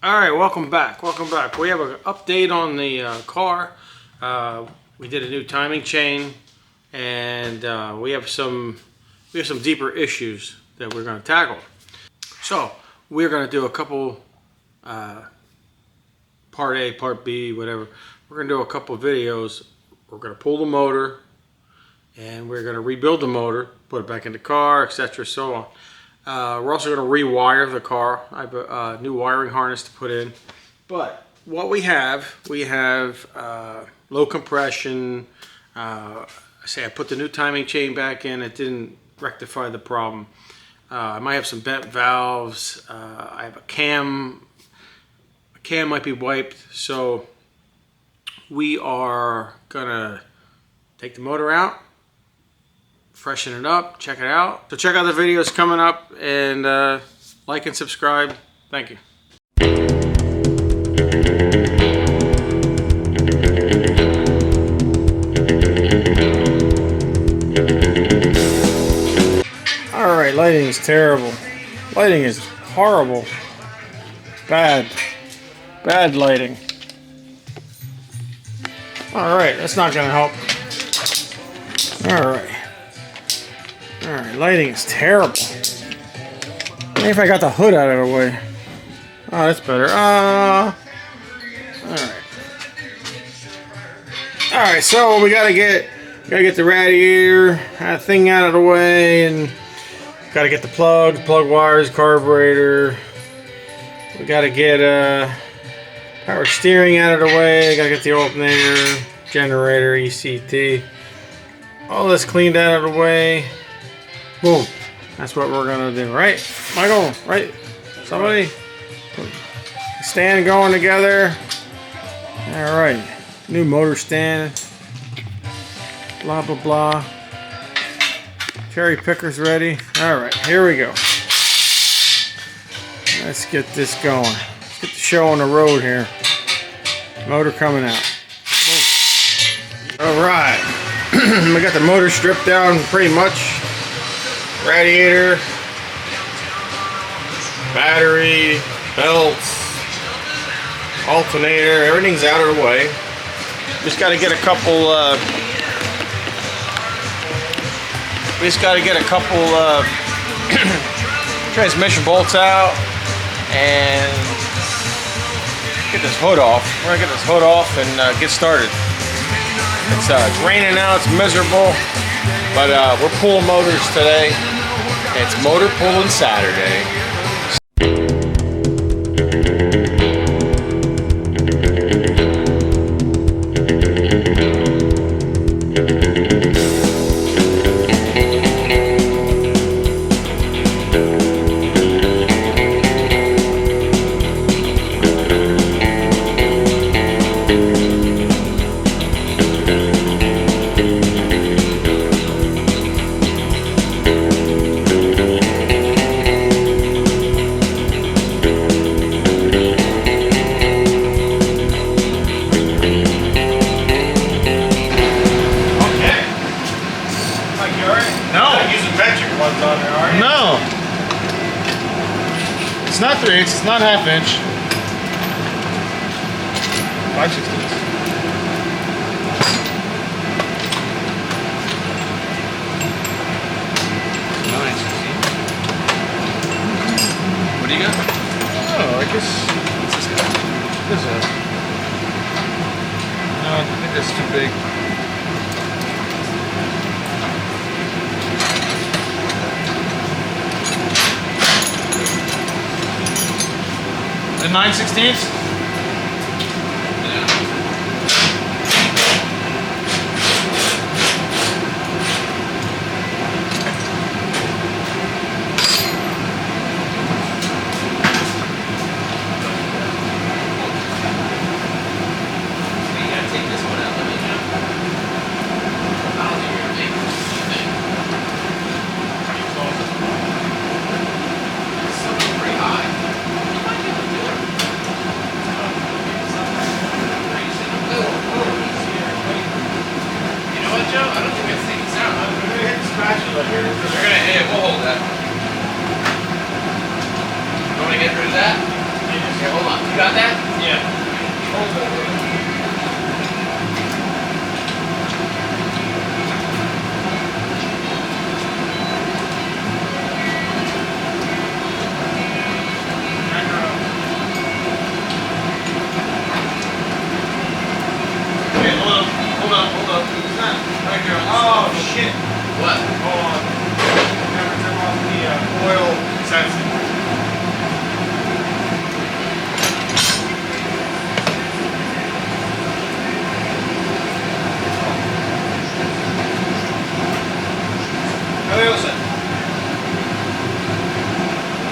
All right, welcome back. Welcome back. We have an update on the car. We did a new timing chain, and we have some deeper issues that we're going to tackle. So we're going to do a couple part A, part B, whatever. We're going to do a couple videos. We're going to pull the motor, and we're going to rebuild the motor, put it back in the car, etc. So on. We're also going to rewire the car. I have a new wiring harness to put in. But what we have low compression. I put the new timing chain back in. It didn't rectify the problem. I might have some bent valves. I have a cam. A cam might be wiped. So we are going to take the motor out, freshen it up, check it out. So check out the videos coming up, and like and subscribe. Thank you. All right, lighting is terrible. Lighting is horrible. Bad lighting. All right, that's not gonna help. All right. Alright, lighting is terrible. Maybe if I got the hood out of the way. Oh, that's better. Alright, so we gotta get the radiator thing out of the way, and gotta get the plug wires, carburetor. We gotta get power steering out of the way. Gotta get the alternator, generator, ECT. All this cleaned out of the way. Boom. That's what we're gonna do, right, Michael? Right? Somebody? Stand going together. All right. New motor stand. Blah blah blah. Cherry picker's ready. All right, here we go. Let's get this going. Let's get the show on the road here. Motor coming out. Boom. All right. We got the motor stripped down pretty much. Radiator, battery, belts, alternator, everything's out of the way. Just got to get a couple. Transmission bolts out and get this hood off. We're gonna get this hood off and get started. It's raining out. It's miserable. But we're pulling motors today. It's motor pulling Saturday. No, it's not 3/8, it's not 1/2 inch. 5/16. What do you got? Oh, I guess. What's this guy? This is. No, I think that's too big. The 9/16? Okay, hold on. You got that? Yeah. Okay, hold up. Who's that? Right there on the Oh stove. shit. What? Hold on. Never turn off the oil sensing.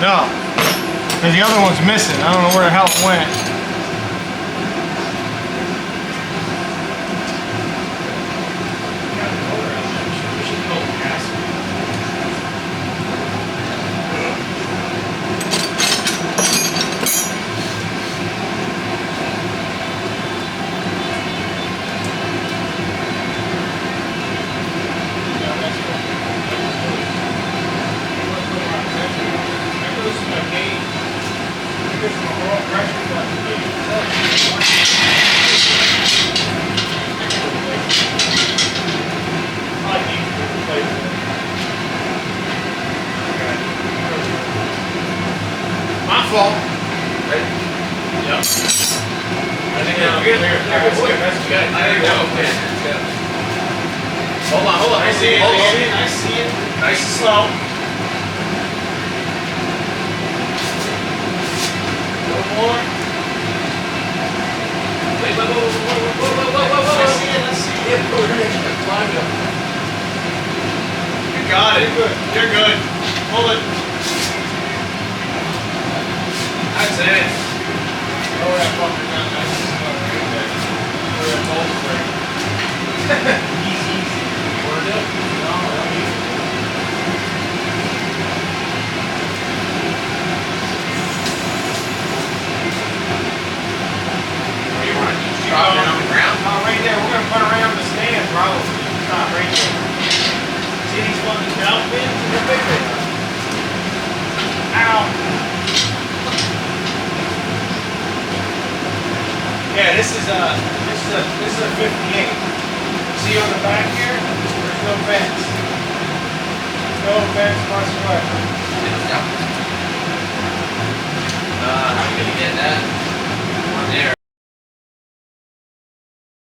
No. Because the other one's missing. I don't know where the hell it went. My fault. Ready? Yep. I think that's good. That's good. That's good. I think that okay. Hold on. I see it. Hold on. I see it. Nice and slow. A little more. Wait, whoa. I see it. I see it. Yeah, we're gonna climb it up. You got it. You're good. Pull it. That's it. Lower that fucker down. That's right there. Lower that bolt brake. Easy. Word up. No, that'll be easy. What do you want? You drop it on the ground? No, right there. We're gonna put it right on the stand, probably. Stop right there. See these fucking valve pins? They're big right now. Ow. Yeah, this is a 58. See on the back here? There's no vents. No vents whatsoever. How are you gonna get that on there?